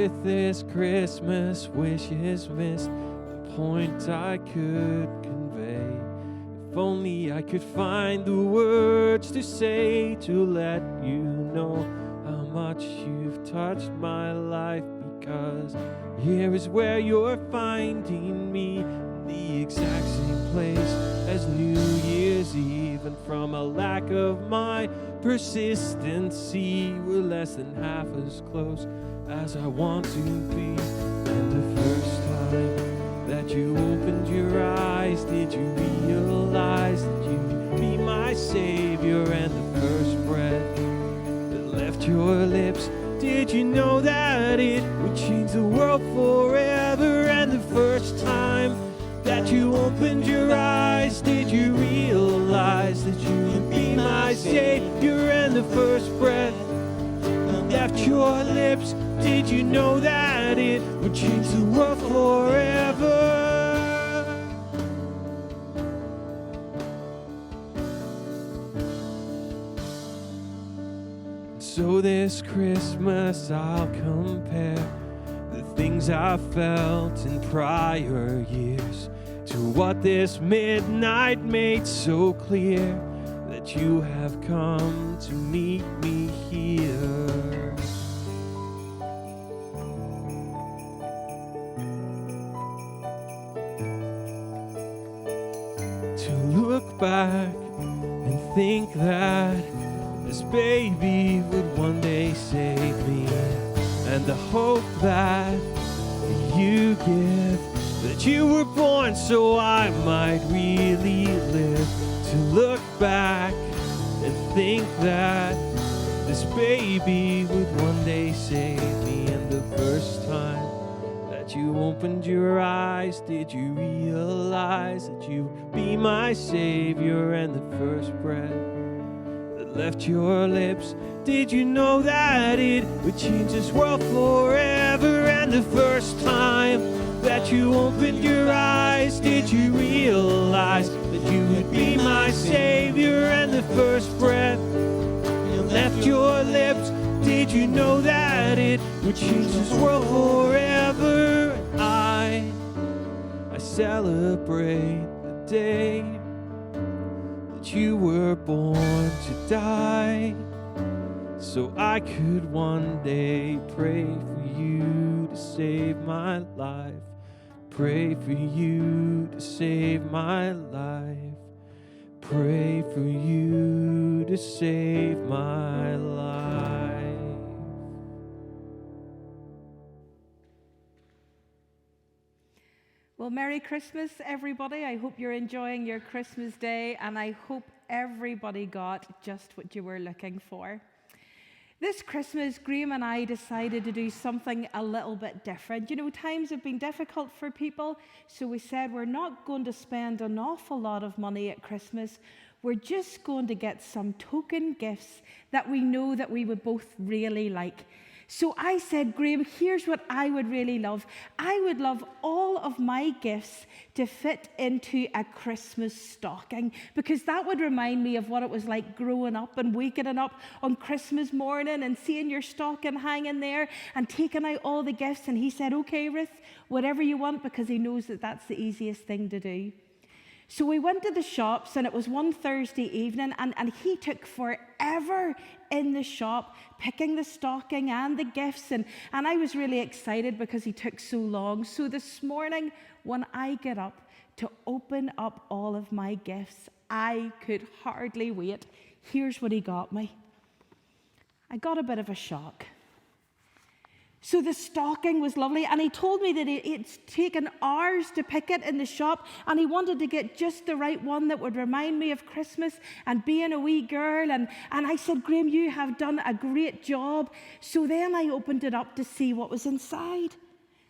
with this Christmas wish is missed the point I could convey. If only I could find the words to say to let you know how much you've touched my life, because here is where you're finding me, in the exact same place as New Year's Eve. And from a lack of my persistency, we're less than half as close as I want to be. And the first time that you opened your eyes, did you realize that you'd be my savior? And the first breath that left your lips, did you know that it would change the world forever? And the first time that you opened your eyes, did you realize that you would be my savior? And the first breath that left your lips, did you know that it would change the world forever? So this Christmas I'll compare the things I felt in prior years to what this midnight made so clear, that you have come to meet me here. To look back and think that this baby would one day save me, and the hope that you give, that you were born so I might really live. To look back and think that this baby would one day save me. And the first time that you opened your eyes, did you realize that you'd be my savior? And the first breath that left your lips, did you know that it would change this world forever? And the first time that you opened your eyes, did you realize that you would be my savior? And the first breath that left your lips, did you know that it would change this world forever? I celebrate the day that you were born to die, so I could one day pray for you to save my life. Pray for you to save my life. Pray for you to save my life. Well, Merry Christmas, everybody. I hope you're enjoying your Christmas day, and I hope everybody got just what you were looking for. This Christmas, Graham and I decided to do something a little bit different. You know, times have been difficult for people, so we said we're not going to spend an awful lot of money at Christmas. We're just going to get some token gifts that we know that we would both really like. So I said, Graham, here's what I would really love. I would love all of my gifts to fit into a Christmas stocking, because that would remind me of what it was like growing up and waking up on Christmas morning and seeing your stocking hanging there and taking out all the gifts. And he said, okay, Ruth, whatever you want, because he knows that that's the easiest thing to do. So we went to the shops, and it was one Thursday evening, and he took forever in the shop picking the stocking and the gifts, and I was really excited because he took so long. So this morning, when I get up to open up all of my gifts, I could hardly wait. Here's what he got me. I got a bit of a shock. So the stocking was lovely, and he told me that it's taken hours to pick it in the shop, and he wanted to get just the right one that would remind me of Christmas and being a wee girl. And I said, Graham, you have done a great job. So then I opened it up to see what was inside.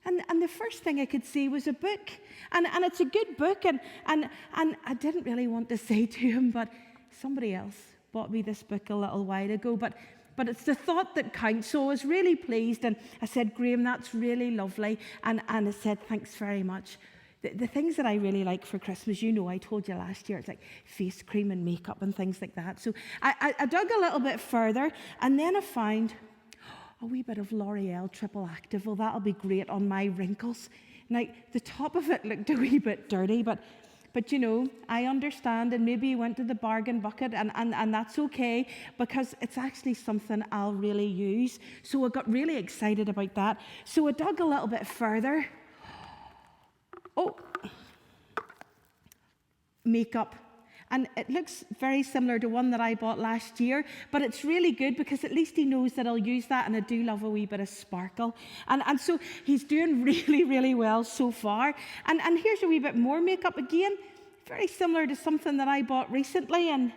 And the first thing I could see was a book. And it's a good book, and I didn't really want to say to him, but somebody else bought me this book a little while ago. But it's the thought that counts. So I was really pleased, and I said, Graham, that's really lovely. And I said, thanks very much. The things that I really like for Christmas, you know, I told you last year, it's like face cream and makeup and things like that. So I dug a little bit further, and then I found a wee bit of L'Oreal Triple Active. Well, that'll be great on my wrinkles. Now, the top of it looked a wee bit dirty, but you know, I understand, and maybe you went to the bargain bucket, and that's okay, because it's actually something I'll really use. So I got really excited about that. So I dug a little bit further. Oh, makeup. And it looks very similar to one that I bought last year, but it's really good because at least he knows that I'll use that, and I do love a wee bit of sparkle. And so he's doing really, really well so far. And here's a wee bit more makeup again, very similar to something that I bought recently, and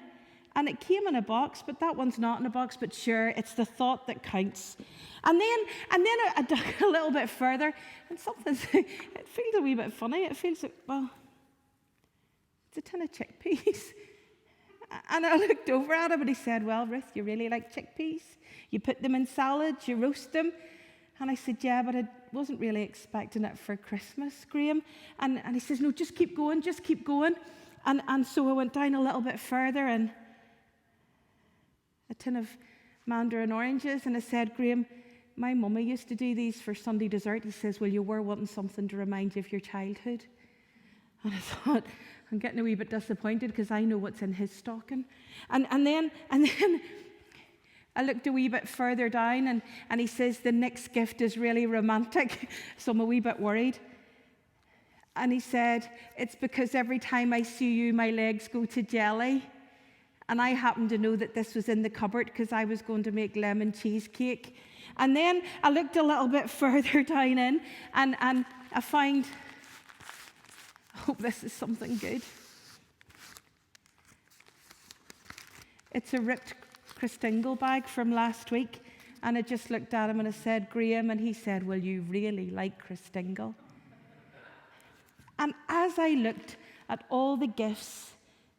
it came in a box, but that one's not in a box, but sure, it's the thought that counts. And then I dug a little bit further, and it feels a wee bit funny. It feels like, well, it's a tin of chickpeas. And I looked over at him and he said, well, Ruth, you really like chickpeas? You put them in salads, you roast them. And I said, yeah, but I wasn't really expecting it for Christmas, Graham. And he says, no, just keep going, just keep going. And so I went down a little bit further, and a tin of mandarin oranges. And I said, Graham, my mummy used to do these for Sunday dessert. He says, well, you were wanting something to remind you of your childhood. And I thought, I'm getting a wee bit disappointed because I know what's in his stocking. And then I looked a wee bit further down, and he says, the next gift is really romantic. So I'm a wee bit worried. And he said, it's because every time I see you, my legs go to jelly. And I happened to know that this was in the cupboard because I was going to make lemon cheesecake. And then I looked a little bit further down in, and I found, I hope this is something good. It's a ripped Christingle bag from last week. And I just looked at him and I said, Graham, and he said, well, you really like Christingle. And as I looked at all the gifts,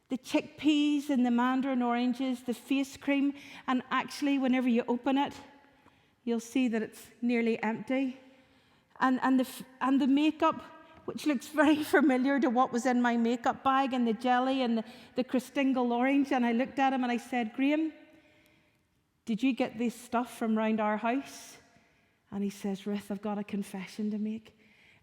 the chickpeas and the mandarin oranges, the face cream, and actually whenever you open it, you'll see that it's nearly empty. And the makeup, which looks very familiar to what was in my makeup bag, and the jelly and the Christingle orange. And I looked at him and I said, Graham, did you get this stuff from round our house? And he says, Ruth, I've got a confession to make.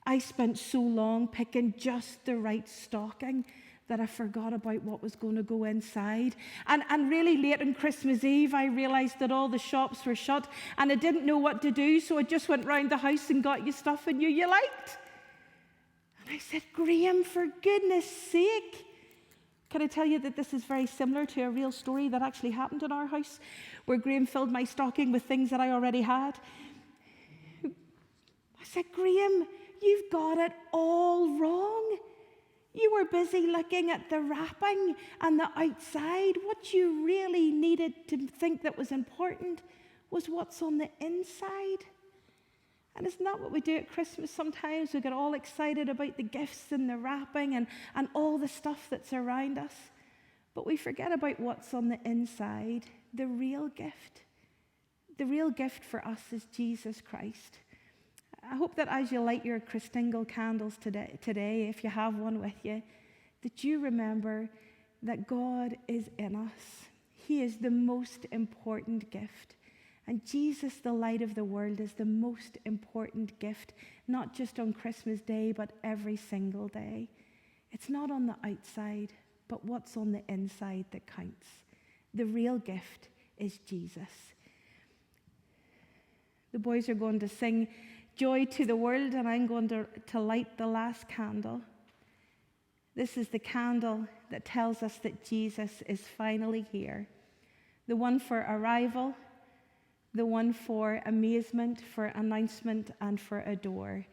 I spent so long picking just the right stocking that I forgot about what was going to go inside. And really late on Christmas Eve, I realized that all the shops were shut and I didn't know what to do, so I just went round the house and got you stuff I knew you liked. And I said, Graham, for goodness sake. Can I tell you that this is very similar to a real story that actually happened in our house, where Graham filled my stocking with things that I already had. I said, Graham, you've got it all wrong. You were busy looking at the wrapping and the outside. What you really needed to think that was important was what's on the inside. And isn't that what we do at Christmas sometimes? We get all excited about the gifts and the wrapping and all the stuff that's around us. But we forget about what's on the inside, the real gift. The real gift for us is Jesus Christ. I hope that as you light your Christingle candles today, if you have one with you, that you remember that God is in us. He is the most important gift. And Jesus, the light of the world, is the most important gift, not just on Christmas Day, but every single day. It's not on the outside, but what's on the inside that counts. The real gift is Jesus. The boys are going to sing Joy to the World, and I'm going to light the last candle. This is the candle that tells us that Jesus is finally here. The one for arrival, the one for amazement, for announcement, and for adore.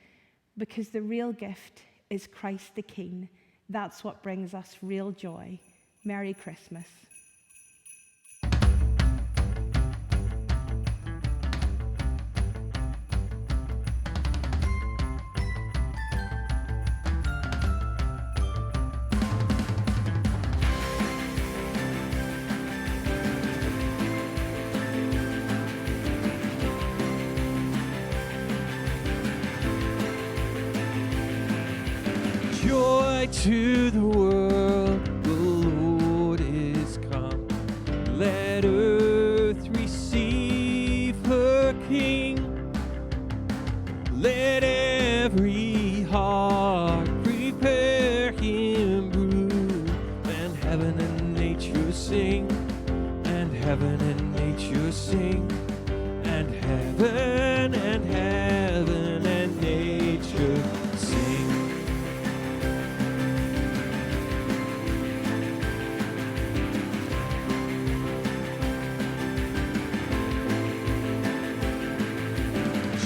Because the real gift is Christ the King. That's what brings us real joy. Merry Christmas. Joy to the world, the Lord is come. Let earth receive her King. nature sing, and heaven and nature sing, and heaven and heaven and nature sing.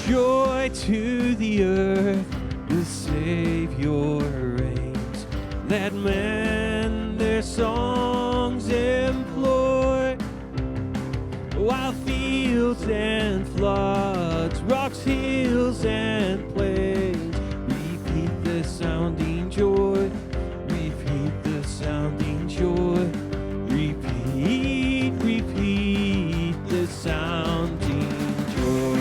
Joy to the earth, the Savior reigns. Let men their songs employ, while fields and floods, rocks, hills, and plains repeat the sounding joy, repeat the sounding joy, repeat, repeat the sounding joy.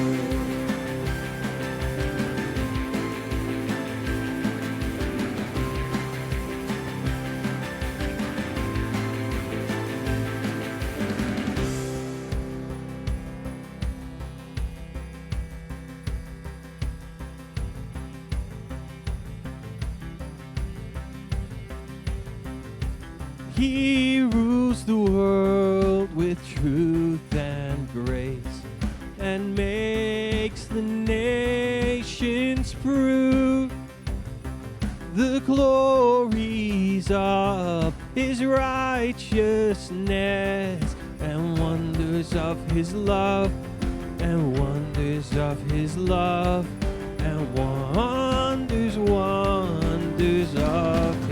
He rules the world with truth and grace, and makes the nations prove the glories of his righteousness, and wonders of his love, and wonders of his love, and wonders, wonders of